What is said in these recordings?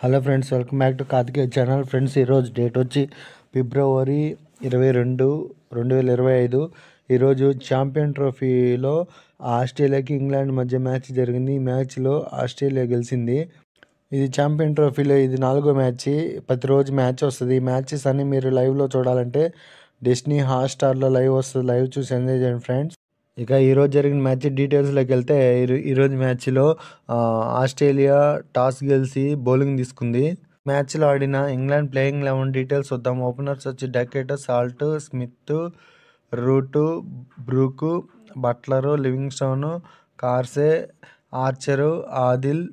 Hello friends, welcome back to Karthikeya channel. Friends, ఈరోజు date వచ్చి February 22, 2025. ఈరోజు ఛాంపియన్ ట్రోఫీలో ఆస్ట్రేలియాకి ఇంగ్లాండ్ మధ్య మ్యాచ్ జరిగింది. ఈ మ్యాచ్లో ఆస్ట్రేలియా గెలిచింది. ఇది ఛాంపియన్ ట్రోఫీలో ఇది 4వ మ్యాచ్. ప్రతిరోజు మ్యాచ్ వస్తుంది. ఈ మ్యాచెస్ అన్ని మీరు లైవ్లో చూడాలంటే డిస్నీ హాట్స్టార్లో లైవ్ వస్తుంది. లైవ్ చూసి ఎంజాయ్ చేయండి ఫ్రెండ్స్. ఇక ఈరోజు జరిగిన మ్యాచ్ డీటెయిల్స్లోకి వెళ్తే, ఈరోజు మ్యాచ్లో ఆస్ట్రేలియా టాస్ గెలిచి బౌలింగ్ తీసుకుంది. మ్యాచ్లో ఆడిన ఇంగ్లాండ్ ప్లేయింగ్ 11 డీటెయిల్స్ వద్దాం. ఓపెనర్స్ వచ్చి Duckett, Salt, Smith, Root, Brook, Buttler, Livingstone, Carse, Archer, Adil,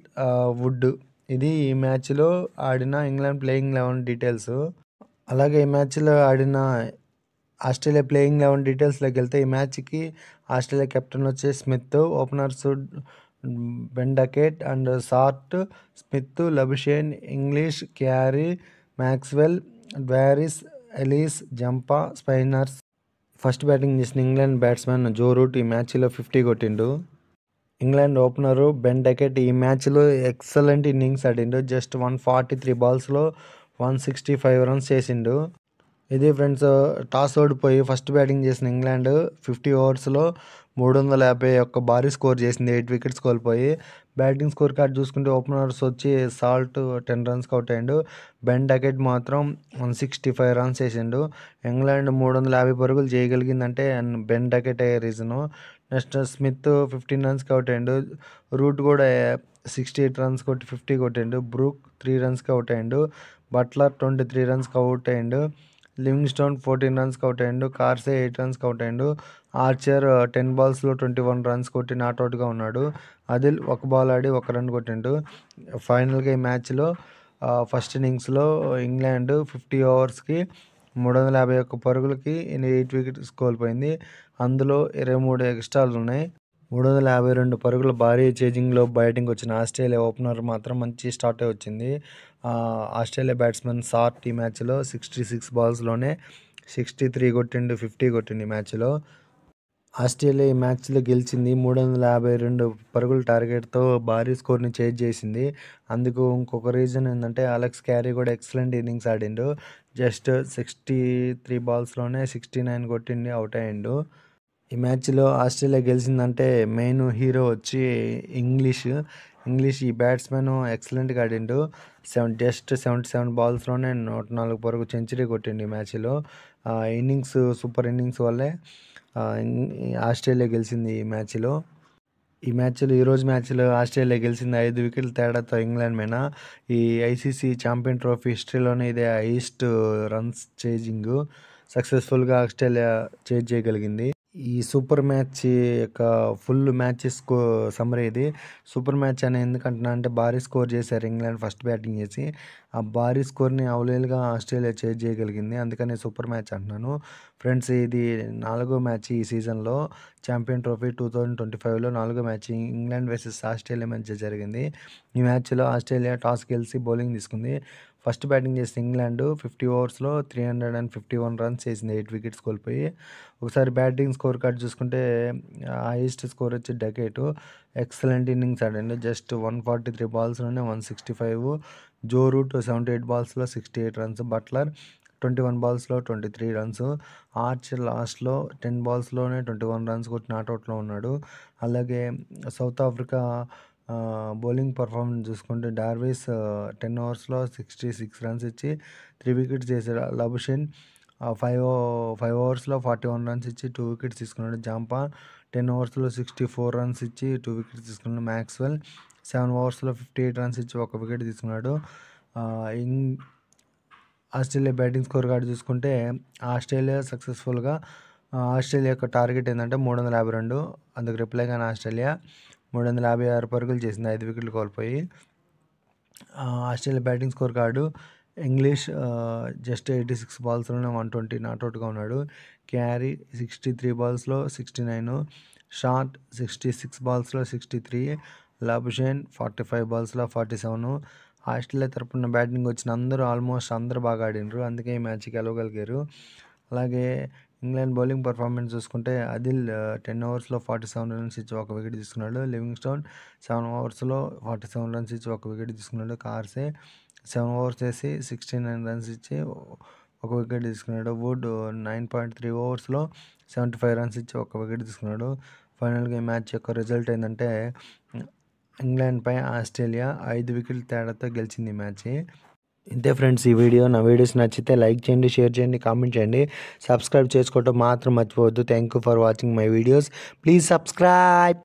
Wood. ఇది ఈ మ్యాచ్లో ఆడిన ఇంగ్లాండ్ ప్లేయింగ్ 11 డీటెయిల్స్. అలాగే ఈ మ్యాచ్లో ఆడిన ఆస్ట్రేలియా ప్లేయింగ్ 11 డీటెయిల్స్లోకి వెళ్తే, ఈ మ్యాచ్కి ఆస్ట్రేలియా కెప్టెన్ వచ్చి Smith, openers Ben Duckett and Short, Smith, Labuschagne, Inglis, Carey, Maxwell, Dwarshuis, Ellis, Zampa, spinners. First batting చేసిన ఇంగ్లాండ్ బ్యాట్స్మెన్ జో రూట్ ఈ మ్యాచ్లో 50 కొట్టిండు. ఇంగ్లాండ్ ఓపెనరు బెన్ డకెట్ ఈ మ్యాచ్లో ఎక్సలెంట్ ఇన్నింగ్స్ ఆడిండు. జస్ట్ 143 బాల్స్లో 165 రన్స్ చేసిండు. ఇది ఫ్రెండ్స్, టాస్ ఓడిపోయి ఫస్ట్ బ్యాటింగ్ చేసిన ఇంగ్లాండ్ 50 ఓవర్స్లో 351 భారీ స్కోర్ చేసింది. 8 వికెట్స్ కోల్పోయి. బ్యాటింగ్ స్కోర్ కార్డ్ చూసుకుంటే ఓపెనర్స్ వచ్చి సాల్ట్ 10 రన్స్కి అవుట్ అయ్యిండు. బెన్ డకెట్ మాత్రం 165 రన్స్ చేసిండు. ఇంగ్లాండ్ 350 పరుగులు చేయగలిగిందంటే Ben Duckett reason. Next Smith 15 రన్స్కి అవుట్ అయ్యిండు. రూట్ కూడా 68 రన్స్ కొట్టి 50 కొట్టిండు. బ్రూక్ 3 రన్స్కి అవుట్ అయ్యిండు. బట్లర్ 23 రన్స్కి అవుట్ అయ్యిండు. లివింగ్స్టోన్ 14 రన్స్కి అవుట్ అయ్యిండు. కార్సే 8 రన్స్కి అవుట్ అయ్యిండు. ఆర్చర్ 10 బాల్స్లో 21 రన్స్ కొట్టి నాట్అవుట్గా ఉన్నాడు. ఆదిల్ 1 బాల్ ఆడి 1 రన్ కొట్టిండు. ఫైనల్గా ఈ మ్యాచ్లో ఫస్ట్ ఇన్నింగ్స్లో ఇంగ్లాండ్ 50 ఓవర్స్కి 351 పరుగులకి 8 వికెట్స్ కోల్పోయింది. అందులో 23 ఎక్స్ట్రాలు ఉన్నాయి. 352 పరుగుల భారీ చేజింగ్లో బ్యాటింగ్ వచ్చిన ఆస్ట్రేలియా ఓపెనర్ మాత్రం మంచి స్టార్టే వచ్చింది. ఆస్ట్రేలియా బ్యాట్స్మెన్ సార్ట్ ఈ మ్యాచ్లో 66 బాల్స్లోనే 63 కొట్టిండు, 50 కొట్టిండు. ఈ మ్యాచ్లో ఆస్ట్రేలియా ఈ మ్యాచ్లో గెలిచింది. 352 పరుగుల టార్గెట్తో భారీ స్కోర్ని చేజ్ చేసింది. అందుకు ఇంకొక రీజన్ ఏంటంటే, అలెక్స్ క్యారీ కూడా ఎక్సలెంట్ ఇన్నింగ్స్ ఆడిండు. జస్ట్ 63 బాల్స్లోనే 69 కొట్టిండి, అవుట్ అయ్యిండు. ఈ మ్యాచ్లో ఆస్ట్రేలియా గెలిచిందంటే మెయిన్ హీరో వచ్చి ఇంగ్లీష్ ఈ బ్యాట్స్మెన్ ఎక్సలెంట్గా ఆడిండు. జస్ట్ 77 బాల్స్లోనే 104 పరుగు సెంచరీ కొట్టిండు ఈ మ్యాచ్లో. ఇన్నింగ్స్ సూపర్ ఇన్నింగ్స్ వల్లే ఆస్ట్రేలియా గెలిచింది ఈ మ్యాచ్లో. ఈరోజు మ్యాచ్లో ఆస్ట్రేలియా గెలిచింది 5 వికెట్ల తేడాతో ఇంగ్లాండ్ మీద. ఈ ఐసీసీ ఛాంపియన్ ట్రోఫీ హిస్టరీలోనే ఇదే హైయెస్ట్ రన్స్ చేజింగ్ సక్సెస్ఫుల్గా ఆస్ట్రేలియా చేజ్ చేయగలిగింది. ఈ సూపర్ మ్యాచ్ యొక్క ఫుల్ మ్యాచెస్ సమ్మరీ ఇది. సూపర్ మ్యాచ్ అని ఎందుకంటున్నా అంటే, భారీ స్కోర్ చేశారు ఇంగ్లాండ్ ఫస్ట్ బ్యాటింగ్ చేసి. ఆ భారీ స్కోర్ని అవలీలుగా ఆస్ట్రేలియా చేజ్ చేయగలిగింది. అందుకని సూపర్ మ్యాచ్ అంటున్నాను. ఫ్రెండ్స్, ఇది 4వ మ్యాచ్ ఈ సీజన్లో. ఛాంపియన్ ట్రోఫీ 2025లో 4వ మ్యాచ్ ఇంగ్లాండ్ వర్సెస్ ఆస్ట్రేలియా మధ్య జరిగింది. ఈ మ్యాచ్లో ఆస్ట్రేలియా టాస్ గెలిచి బౌలింగ్ తీసుకుంది. ఫస్ట్ బ్యాటింగ్ చేసిన ఇంగ్లాండ్ 50 ఓవర్స్లో 351 రన్స్ చేసింది, 8 వికెట్స్ కోల్పోయి. ఒకసారి బ్యాటింగ్ స్కోర్ కార్డ్ చూసుకుంటే హైయెస్ట్ స్కోర్ వచ్చి డకెట్ ఎక్సలెంట్ ఇన్నింగ్స్ ఆడండి. జస్ట్ 143 బాల్స్లోనే 165. జో రూట్ 78 బాల్స్లో 68 రన్స్. బట్లర్ 21 బాల్స్లో 23 రన్స్. ఆర్చర్ లాస్ట్లో 10 బాల్స్లోనే 21 రన్స్ కొట్టి నాట్అవుట్లో ఉన్నాడు. అలాగే సౌత్ ఆఫ్రికా బౌలింగ్ పర్ఫార్మెన్స్ చూసుకుంటే, డార్విస్ 10 ఓవర్స్లో 66 రన్స్ ఇచ్చి 3 వికెట్స్ చేశాడు. లబుషేన్ 5 ఓవర్స్లో 41 రన్స్ ఇచ్చి 2 వికెట్స్ తీసుకున్నాడు. జాంపా 10 ఓవర్స్లో 64 రన్స్ ఇచ్చి 2 వికెట్స్ తీసుకున్నాడు. మ్యాక్స్వెల్ 7 ఓవర్స్లో 58 రన్స్ ఇచ్చి 1 వికెట్ తీసుకున్నాడు. ఆస్ట్రేలియా బ్యాటింగ్ స్కోర్ కార్డు చూసుకుంటే, ఆస్ట్రేలియా యొక్క టార్గెట్ ఏంటంటే 352. అందుకు రిప్లై కానీ ఆస్ట్రేలియా 356 పరుగులు చేసింది, 5 వికెట్లు కోల్పోయి. Australia batting score card English just 86 బాల్స్లోనే 120 నాట్అవుట్గా ఉన్నాడు. క్యారీ 63 బాల్స్లో 69. షార్ట్ 66 బాల్స్లో 63. లబుషేన్ 45 బాల్స్లో 47. ఆస్ట్రేలియా తరపున బ్యాటింగ్ వచ్చిన ఆల్మోస్ట్ అందరూ బాగా ఆడినారు. అందుకే ఈ మ్యాచ్కి గెలవగలిగారు. అలాగే ఇంగ్లాండ్ బౌలింగ్ పర్ఫార్మెన్స్ చూసుకుంటే ఆదిల్ 10 ఓవర్స్లో 47 రన్స్ ఇచ్చి ఒక వికెట్ తీసుకున్నాడు. లివింగ్స్టోన్ 7 ఓవర్స్లో 47 రన్స్ ఇచ్చి ఒక వికెట్ తీసుకున్నాడు. కార్సే 7 ఓవర్స్ వేసి 69 రన్స్ ఇచ్చి ఒక వికెట్ తీసుకున్నాడు. వుడ్ 9.3 ఓవర్స్లో 75 రన్స్ ఇచ్చి ఒక వికెట్ తీసుకున్నాడు. ఫైనల్గా ఈ మ్యాచ్ యొక్క రిజల్ట్ ఏంటంటే ఇంగ్లాండ్పై ఆస్ట్రేలియా 5 వికెట్ల తేడాతో గెలిచింది ఈ మ్యాచ్. ఇంతే ఫ్రెండ్స్ ఈ వీడియో. నా వీడియోస్ నచ్చితే లైక్ చేయండి, షేర్ చేయండి, కామెంట్ చేయండి. సబ్స్క్రైబ్ చేసుకోవటం మాత్రం మర్చిపోవద్దు. Thank you for watching my videos. Please subscribe.